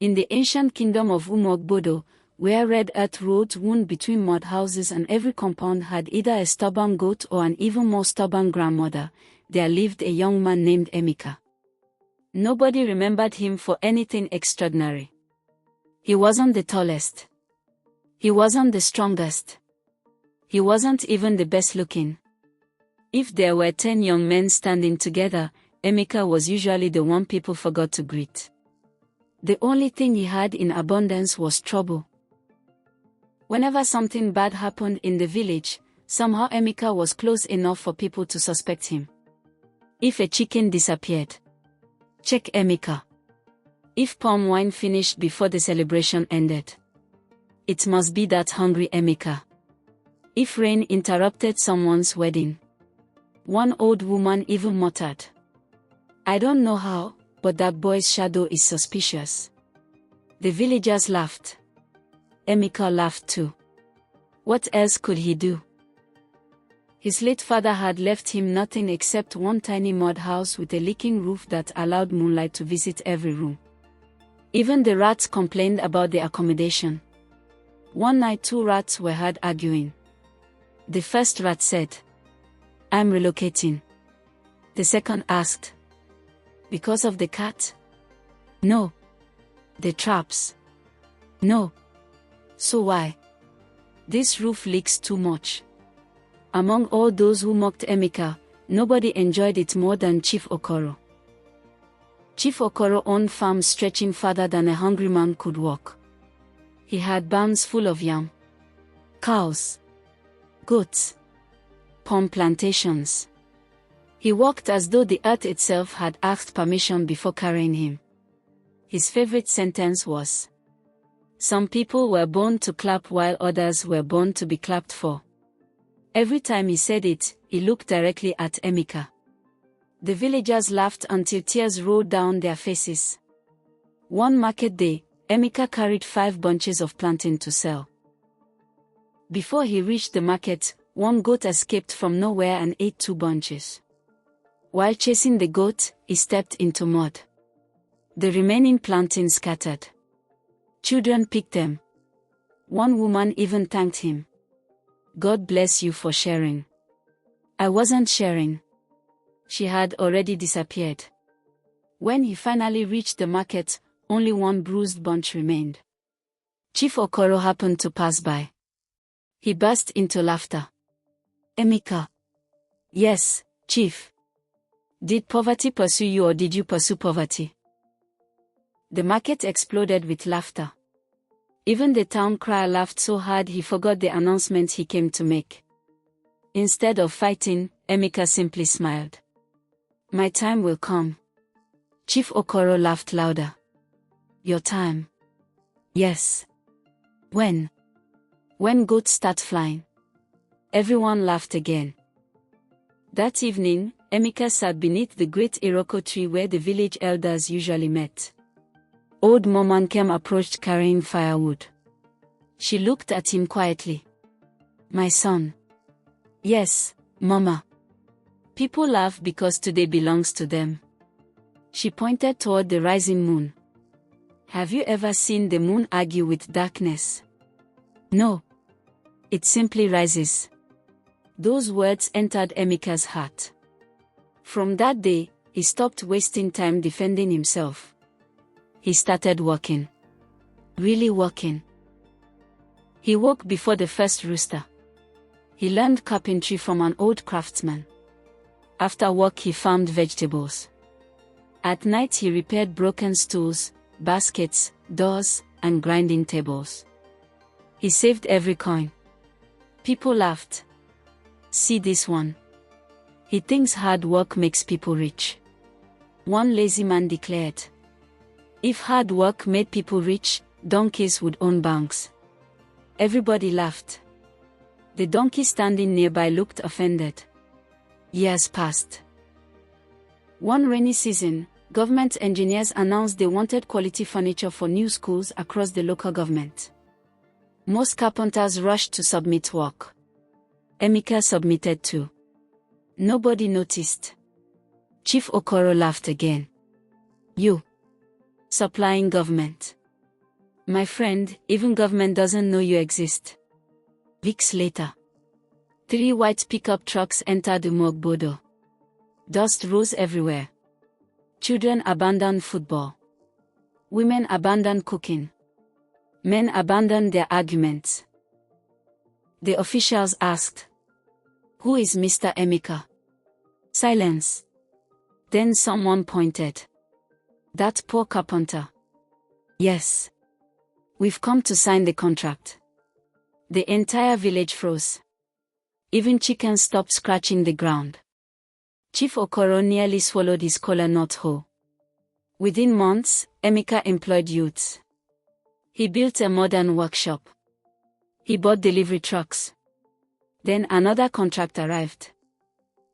In the ancient kingdom of Umu-Ogbodo, where red earth roads wound between mud houses and every compound had either a stubborn goat or an even more stubborn grandmother, there lived a young man named Emeka. Nobody remembered him for anything extraordinary. He wasn't the tallest. He wasn't the strongest. He wasn't even the best looking. If there were 10 young men standing together, Emeka was usually the one people forgot to greet. The only thing he had in abundance was trouble. Whenever something bad happened in the village, somehow Emeka was close enough for people to suspect him. If a chicken disappeared, check Emeka. If palm wine finished before the celebration ended, it must be that hungry Emeka. If rain interrupted someone's wedding, one old woman even muttered, "I don't know how, but that boy's shadow is suspicious." The villagers laughed. Emeka laughed too. What else could he do? His late father had left him nothing except one tiny mud house with a leaking roof that allowed moonlight to visit every room. Even the rats complained about the accommodation. One night 2 rats were heard arguing. The first rat said, "I'm relocating." The second asked, "Because of the cat?" "No." "The traps?" "No." "So why?" "This roof leaks too much." Among all those who mocked Emeka, nobody enjoyed it more than Chief Okoro. Chief Okoro owned farms stretching farther than a hungry man could walk. He had barns full of yam, cows, goats, palm plantations. He walked as though the earth itself had asked permission before carrying him. His favorite sentence was, "Some people were born to clap while others were born to be clapped for." Every time he said it, he looked directly at Emeka. The villagers laughed until tears rolled down their faces. One market day, Emeka carried 5 bunches of plantain to sell. Before he reached the market, one goat escaped from nowhere and ate 2 bunches. While chasing the goat, he stepped into mud. The remaining plantain scattered. Children picked them. One woman even thanked him. "God bless you for sharing." "I wasn't sharing." She had already disappeared. When he finally reached the market, only one bruised bunch remained. Chief Okoro happened to pass by. He burst into laughter. "Emeka." "Yes, Chief. Did poverty pursue you or did you pursue poverty?" The market exploded with laughter. Even the town crier laughed so hard he forgot the announcement he came to make. Instead of fighting, Emeka simply smiled. "My time will come." Chief Okoro laughed louder. "Your time?" "Yes." "When?" "When goats start flying." Everyone laughed again. That evening, Emeka sat beneath the great Iroko tree where the village elders usually met. Old Momankem approached carrying firewood. She looked at him quietly. "My son." "Yes, Mama." "People laugh because today belongs to them." She pointed toward the rising moon. "Have you ever seen the moon argue with darkness?" "No. It simply rises." Those words entered Emeka's heart. From that day, he stopped wasting time defending himself. He started working. Really working. He woke before the first rooster. He learned carpentry from an old craftsman. After work he farmed vegetables. At night he repaired broken stools, baskets, doors, and grinding tables. He saved every coin. People laughed. "See this one. He thinks hard work makes people rich." One lazy man declared, "If hard work made people rich, donkeys would own banks." Everybody laughed. The donkey standing nearby looked offended. Years passed. One rainy season, government engineers announced they wanted quality furniture for new schools across the local government. Most carpenters rushed to submit work. Emeka submitted too. Nobody noticed. Chief Okoro laughed again. "You? Supplying government? My friend, even government doesn't know you exist. Weeks later, 3 white pickup trucks entered Umu-Ogbodo. Dust rose everywhere. Children abandoned football. Women abandoned cooking. Men abandoned their arguments. The officials asked, "Who is Mr. Emeka?" Silence. Then someone pointed. "That poor carpenter." "Yes. We've come to sign the contract." The entire village froze. Even chickens stopped scratching the ground. Chief Okoro nearly swallowed his kola nut whole. Within months, Emeka employed youths. He built a modern workshop. He bought delivery trucks. Then another contract arrived.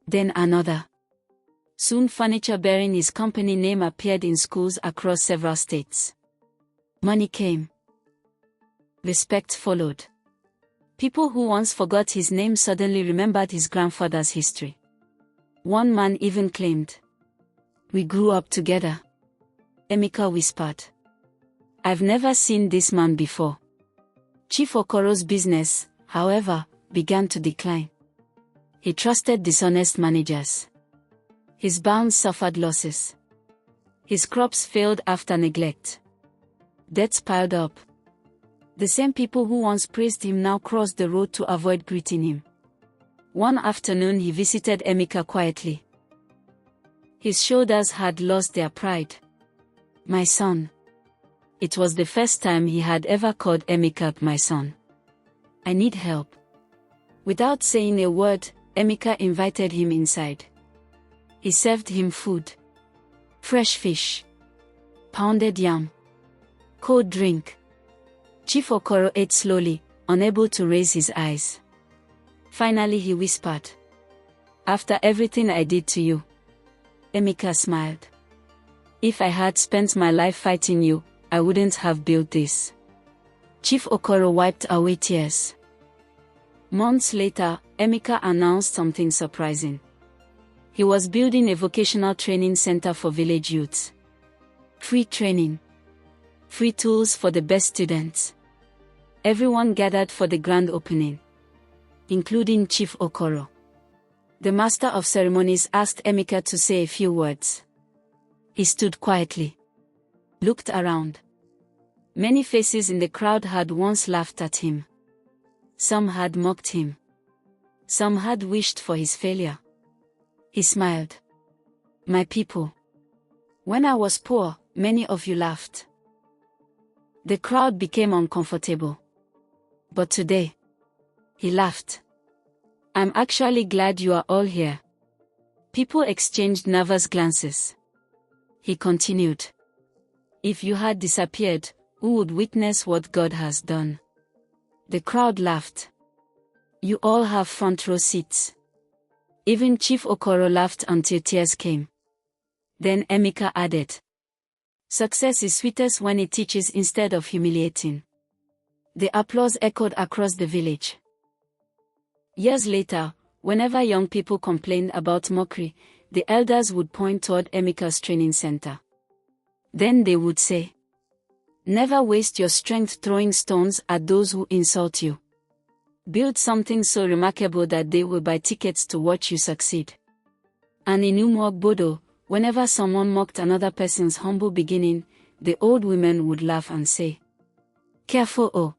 Then another. Soon furniture bearing his company name appeared in schools across several states. Money came. Respect followed. People who once forgot his name suddenly remembered his grandfather's history. One man even claimed, "We grew up together." Emeka whispered, "I've never seen this man before." Chief Okoro's business, however, began to decline. He trusted dishonest managers. His barns suffered losses. His crops failed after neglect. Debts piled up. The same people who once praised him now crossed the road to avoid greeting him. One afternoon he visited Emeka quietly. His shoulders had lost their pride. "My son." It was the first time he had ever called Emeka my son. "I need help." Without saying a word, Emeka invited him inside. He served him food. Fresh fish. Pounded yam. Cold drink. Chief Okoro ate slowly, unable to raise his eyes. Finally he whispered, "After everything I did to you." Emeka smiled. "If I had spent my life fighting you, I wouldn't have built this." Chief Okoro wiped away tears. Months later, Emeka announced something surprising. He was building a vocational training center for village youths. Free training. Free tools for the best students. Everyone gathered for the grand opening, including Chief Okoro. The master of ceremonies asked Emeka to say a few words. He stood quietly, looked around. Many faces in the crowd had once laughed at him. Some had mocked him. Some had wished for his failure. He smiled. "My people. When I was poor, many of you laughed." The crowd became uncomfortable. "But today," he laughed, "I'm actually glad you are all here." People exchanged nervous glances. He continued, "If you had disappeared, who would witness what God has done?" The crowd laughed. "You all have front row seats." Even Chief Okoro laughed until tears came. Then Emeka added, "Success is sweetest when it teaches instead of humiliating." The applause echoed across the village. Years later, whenever young people complained about mockery, the elders would point toward Emeka's training center. Then they would say, "Never waste your strength throwing stones at those who insult you. Build something so remarkable that they will buy tickets to watch you succeed." And in Umu-Ogbodo, whenever someone mocked another person's humble beginning, the old women would laugh and say, "Careful, oh.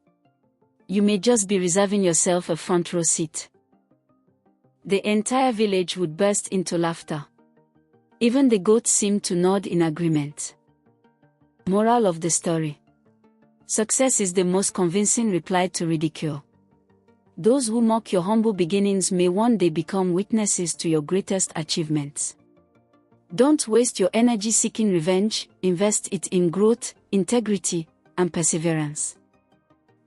You may just be reserving yourself a front row seat." The entire village would burst into laughter. Even the goats seemed to nod in agreement. Moral of the story: success is the most convincing reply to ridicule. Those who mock your humble beginnings may one day become witnesses to your greatest achievements. Don't waste your energy seeking revenge, invest it in growth, integrity, and perseverance.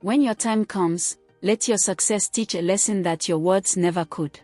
When your time comes, let your success teach a lesson that your words never could.